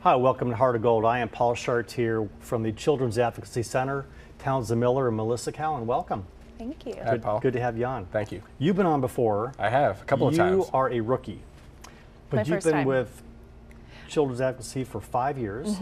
Hi, welcome to Heart of Gold. I am Paul Chartier from the Children's Advocacy Center. Townsend Miller and Melissa Cowan, welcome. Thank you. Hi, Paul. Good to have you on. Thank you. You've been on before. I have, a couple of times. You are a rookie, but My you've first been time. with Children's Advocacy for 5 years.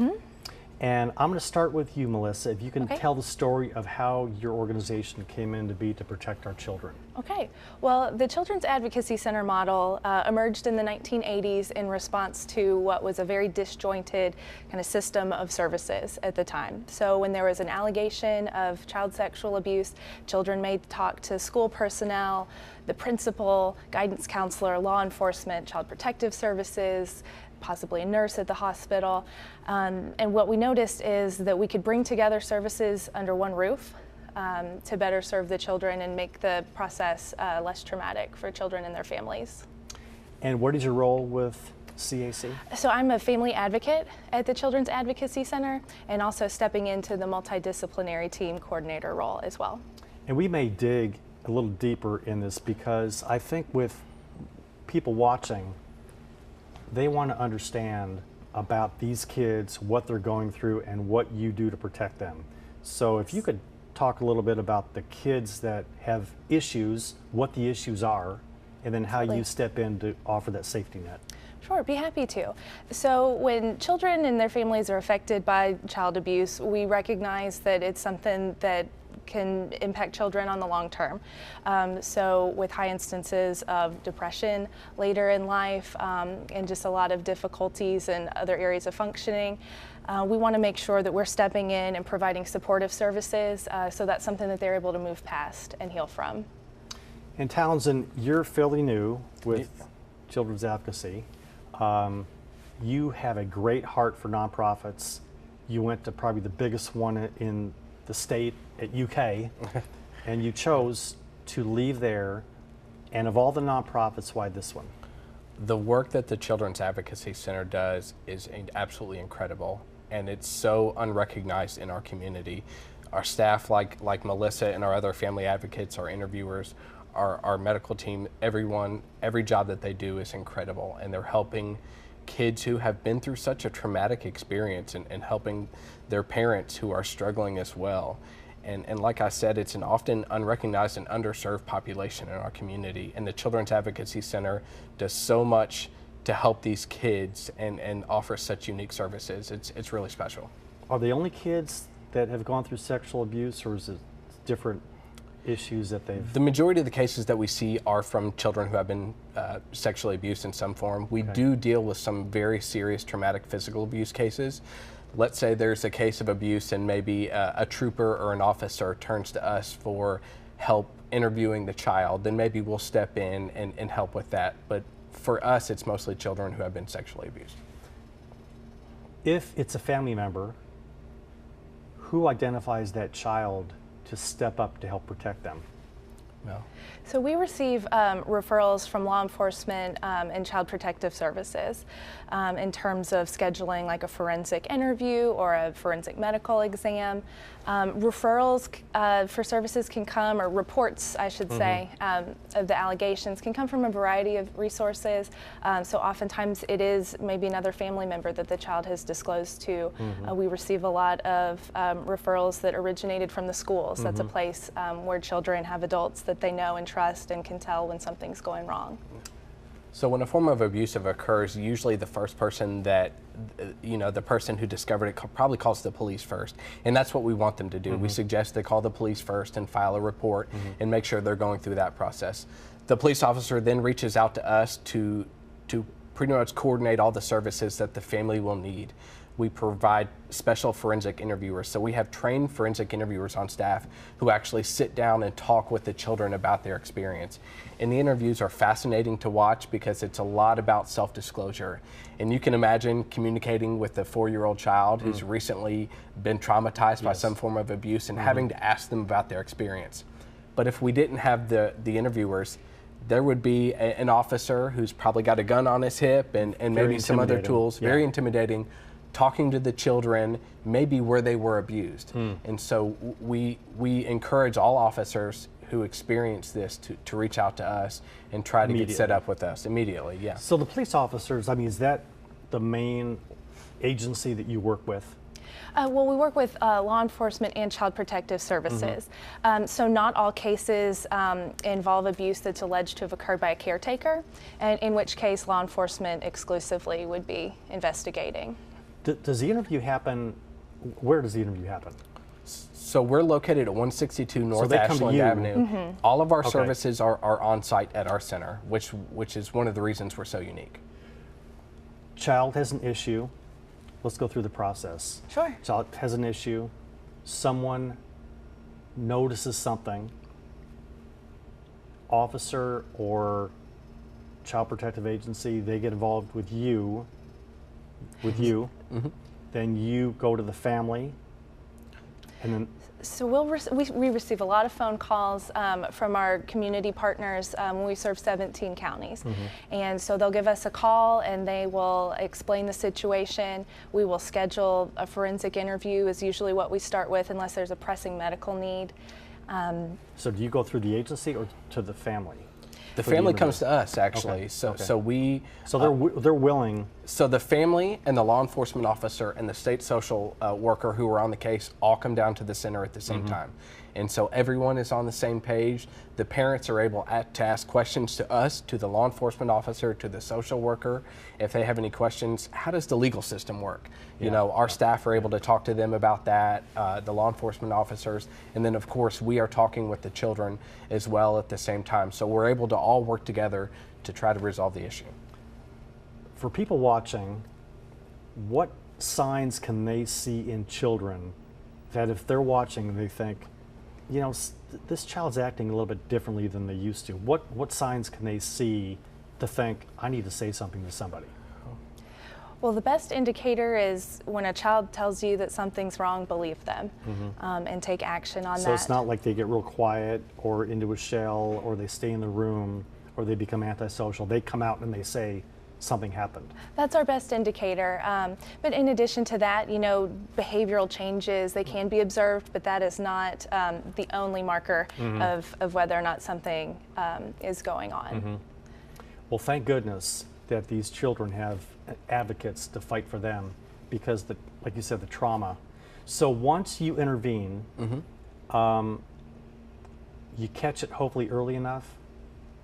And I'm going to start with you, Melissa. If you can Okay. tell the story of how your organization came into be to protect our children. Okay. Well, the Children's Advocacy Center model emerged in the 1980s in response to what was a very disjointed kind of system of services at the time. So when there was an allegation of child sexual abuse, children may talk to school personnel, the principal, guidance counselor, law enforcement, child protective services, possibly a nurse at the hospital. And what we noticed is that we could bring together services under one roof to better serve the children and make the process less traumatic for children and their families. And what is your role with CAC? So I'm a family advocate at the Children's Advocacy Center and also stepping into the multidisciplinary team coordinator role as well. And we may dig a little deeper in this because I think with people watching, they want to understand about these kids, what they're going through, and what you do to protect them. So if you could talk a little bit about the kids that have issues, what the issues are, and then how you step in to offer that safety net. Sure, be happy to. So when children and their families are affected by child abuse, we recognize that it's something that can impact children on the long term. So with high instances of depression later in life and just a lot of difficulties in other areas of functioning, we want to make sure that we're stepping in and providing supportive services so that's something that they're able to move past and heal from. And Townsend, you're fairly new with Children's Advocacy. You have a great heart for nonprofits. You went to probably the biggest one in the state at UK, and you chose to leave there. And of all the nonprofits, why this one? The work that the Children's Advocacy Center does is absolutely incredible, and it's so unrecognized in our community. Our staff, like Melissa and our other family advocates, our interviewers, our medical team, every job that they do is incredible, and they're helping kids who have been through such a traumatic experience and helping their parents who are struggling as well. And like I said, it's an often unrecognized and underserved population in our community. And the Children's Advocacy Center does so much to help these kids and offer such unique services. It's really special. Are they only kids that have gone through sexual abuse, or is it different issues that they've... The majority of the cases that we see are from children who have been sexually abused in some form. We do deal with some very serious traumatic physical abuse cases. Let's say there's a case of abuse and maybe a trooper or an officer turns to us for help interviewing the child, then maybe we'll step in and help with that. But for us, it's mostly children who have been sexually abused. If it's a family member, who identifies that child to step up to help protect them? No. So we receive referrals from law enforcement and child protective services in terms of scheduling like a forensic interview or a forensic medical exam. Referrals for services can come, or reports I should say, of the allegations can come from a variety of resources. So oftentimes it is maybe another family member that the child has disclosed to. We receive a lot of referrals that originated from the schools. That's a place where children have adults that they know and trust and can tell when something's going wrong. So when a form of abuse occurs, usually the first person that, the person who discovered it probably calls the police first. And that's what we want them to do. We suggest they call the police first and file a report and make sure they're going through that process. The police officer then reaches out to us to pretty much coordinate all the services that the family will need. We provide special forensic interviewers. So we have trained forensic interviewers on staff who actually sit down and talk with the children about their experience. And the interviews are fascinating to watch because it's a lot about self-disclosure. And you can imagine communicating with a 4-year-old child who's recently been traumatized by some form of abuse and having to ask them about their experience. But if we didn't have the interviewers, there would be an officer who's probably got a gun on his hip and maybe some other tools, very intimidating, talking to the children, maybe where they were abused. And so we encourage all officers who experience this to reach out to us and try to get set up with us immediately. Yeah. So the police officers, I mean, is that the main agency that you work with? Well, we work with law enforcement and child protective services. So not all cases involve abuse that's alleged to have occurred by a caretaker, and in which case law enforcement exclusively would be investigating. Does the interview happen, where does the interview happen? So we're located at 162 North they come to Ashland you. Avenue. All of our Okay. services are on site at our center, which is one of the reasons we're so unique. Child has an issue. Let's go through the process. Sure. Child has an issue. Someone notices something. Officer or child protective agency, they get involved with you. Then you go to the family. And then So we receive a lot of phone calls from our community partners when we serve 17 counties. And so they'll give us a call and they will explain the situation. We will schedule a forensic interview is usually what we start with unless there's a pressing medical need. so do you go through the agency or to the family? The For the family interview. comes to us actually. Okay. So Okay. so we So they're willing. So the family and the law enforcement officer and the state social worker who are on the case all come down to the center at the same time. And so everyone is on the same page. The parents are able to ask questions to us, to the law enforcement officer, to the social worker. If they have any questions, how does the legal system work? You know, our staff are able to talk to them about that, the law enforcement officers. And then of course we are talking with the children as well at the same time. So we're able to all work together to try to resolve the issue. For people watching, what signs can they see in children that if they're watching, they think, you know, this child's acting a little bit differently than they used to? What signs can they see to think, I need to say something to somebody? Well, the best indicator is when a child tells you that something's wrong, believe them and take action on that. So it's not like they get real quiet or into a shell or they stay in the room or they become antisocial. They come out and they say something happened. That's our best indicator. But in addition to that, you know, behavioral changes, they can be observed, but that is not the only marker of whether or not something is going on. Well, thank goodness that these children have advocates to fight for them because, like you said, the trauma. So once you intervene, you catch it hopefully early enough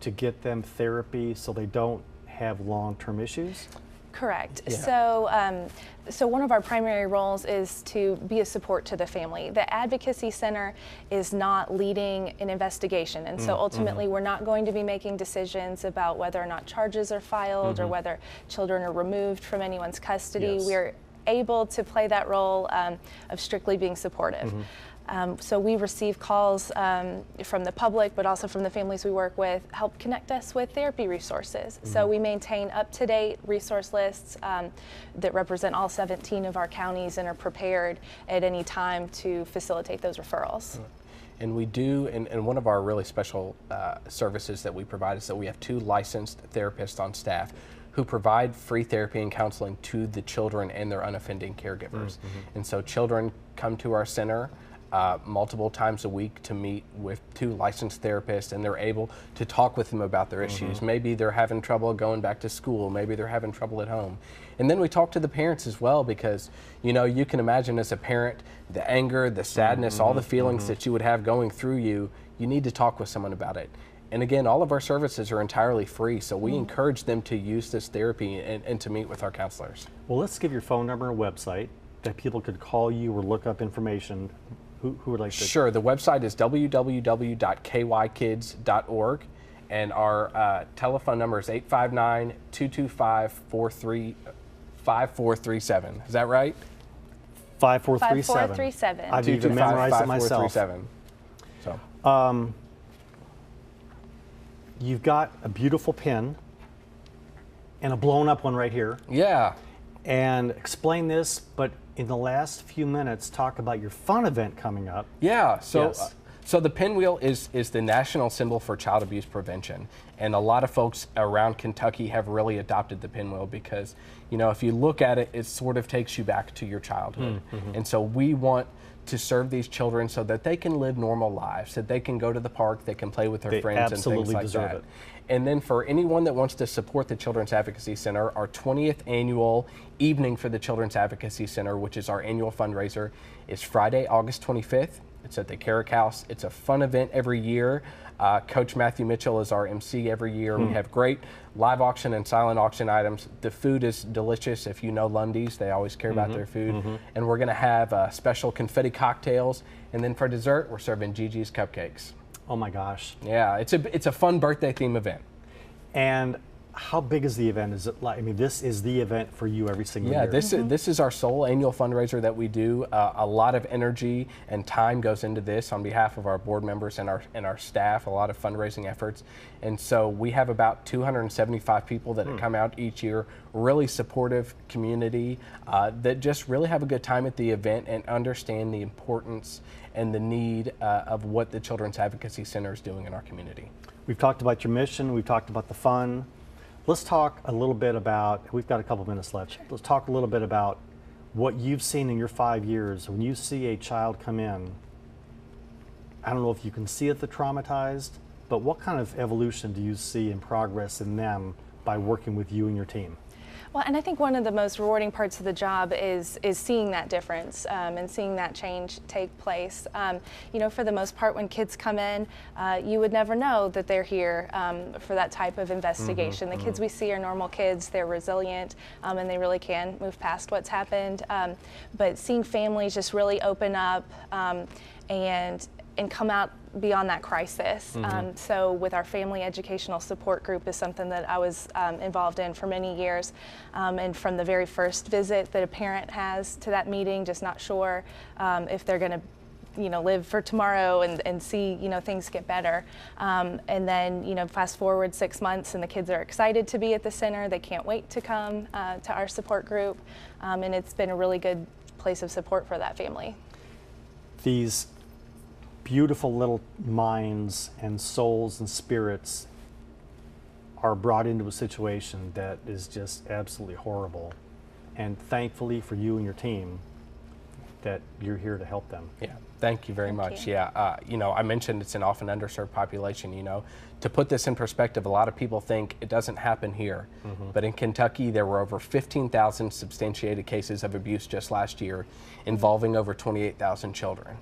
to get them therapy so they don't have long-term issues? Correct. Yeah. So one of our primary roles is to be a support to the family. The Advocacy Center is not leading an investigation, and so ultimately we're not going to be making decisions about whether or not charges are filed or whether children are removed from anyone's custody. Yes. We're able to play that role of strictly being supportive. So we receive calls from the public, but also from the families we work with, help connect us with therapy resources. So we maintain up-to-date resource lists that represent all 17 of our counties and are prepared at any time to facilitate those referrals. And we do, and one of our really special services that we provide is that we have 2 licensed therapists on staff who provide free therapy and counseling to the children and their unoffending caregivers. And so children come to our center multiple times a week to meet with 2 licensed therapists, and they're able to talk with them about their issues. Maybe they're having trouble going back to school, maybe they're having trouble at home. And then we talk to the parents as well, because you know, you can imagine as a parent, the anger, the sadness, all the feelings that you would have going through you need to talk with someone about it. And again, all of our services are entirely free, so we encourage them to use this therapy and to meet with our counselors. Well, let's give your phone number and website that people could call you or look up information. Who would like to? Sure, the website is www.kykids.org, and our telephone number is 859-225-5437. Is that right? 5437. 5437. I've even memorized it myself. 5437. So. You've got a beautiful pin and a blown up one right here. Yeah. And explain this, but in the last few minutes, talk about your fun event coming up. Yeah, so Yes. So the pinwheel is the national symbol for child abuse prevention, and a lot of folks around Kentucky have really adopted the pinwheel because, you know, if you look at it, it sort of takes you back to your childhood. And so we want to serve these children so that they can live normal lives, that they can go to the park, they can play with their friends and things like that. It. And then for anyone that wants to support the Children's Advocacy Center, our 20th annual evening for the Children's Advocacy Center, which is our annual fundraiser, is Friday, August 25th. It's at the Carrick House. It's a fun event every year. Coach Matthew Mitchell is our MC every year. We have great live auction and silent auction items. The food is delicious. If you know Lundy's, they always care about their food. And we're going to have special confetti cocktails. And then for dessert, we're serving Gigi's cupcakes. Oh my gosh. Yeah, it's a fun birthday theme event. And how big is the event? Is it like, I mean, this is the event for you every single year? Yeah, this is our sole annual fundraiser that we do. A lot of energy and time goes into this on behalf of our board members and our staff, a lot of fundraising efforts. And so we have about 275 people that come out each year, really supportive community that just really have a good time at the event and understand the importance and the need of what the Children's Advocacy Center is doing in our community. We've talked about your mission, we've talked about the fun. Let's talk a little bit about, we've got a couple minutes left. Let's talk a little bit about what you've seen in your 5 years. When you see a child come in, I don't know if you can see it, the traumatized, but what kind of evolution do you see in progress in them by working with you and your team? Well, and I think one of the most rewarding parts of the job is seeing that difference and seeing that change take place. You know, for the most part, when kids come in, you would never know that they're here for that type of investigation. The kids we see are normal kids, they're resilient, and they really can move past what's happened. But seeing families just really open up and come out beyond that crisis. So with our family educational support group is something that I was involved in for many years. And from the very first visit that a parent has to that meeting, just not sure if they're going to live for tomorrow and see, things get better. And then, fast forward 6 months and the kids are excited to be at the center. They can't wait to come to our support group. And it's been a really good place of support for that family. These beautiful little minds and souls and spirits are brought into a situation that is just absolutely horrible. And thankfully for you and your team that you're here to help them. Yeah, thank you very much. Yeah, I mentioned it's an often underserved population. To put this in perspective, a lot of people think it doesn't happen here. But in Kentucky, there were over 15,000 substantiated cases of abuse just last year involving over 28,000 children.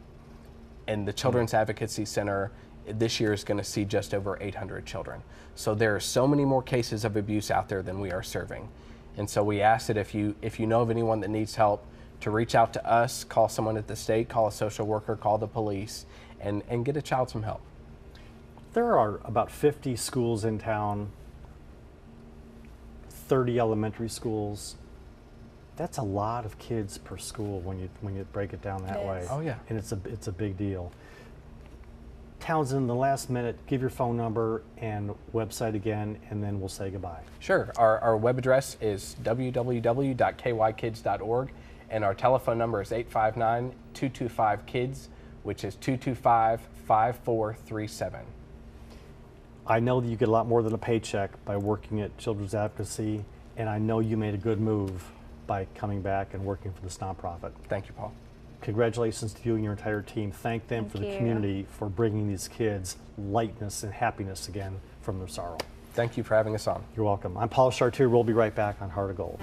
And the Children's Advocacy Center this year is going to see just over 800 children. So there are so many more cases of abuse out there than we are serving. And so we ask that if you know of anyone that needs help, to reach out to us, call someone at the state, call a social worker, call the police, and get a child some help. There are about 50 schools in town, 30 elementary schools. That's a lot of kids per school when you break it down that way. Oh yeah. And it's a big deal. Townsend, the last minute, give your phone number and website again, and then we'll say goodbye. Sure. Our web address is www.kykids.org, and our telephone number is 859-225-KIDS, which is 225-5437. I know that you get a lot more than a paycheck by working at Children's Advocacy, and I know you made a good move by coming back and working for this nonprofit. Thank you, Paul. Congratulations to you and your entire team. Thank them for the community for bringing these kids lightness and happiness again from their sorrow. Thank you for having us on. You're welcome. I'm Paul Chartier. We'll be right back on Heart of Gold.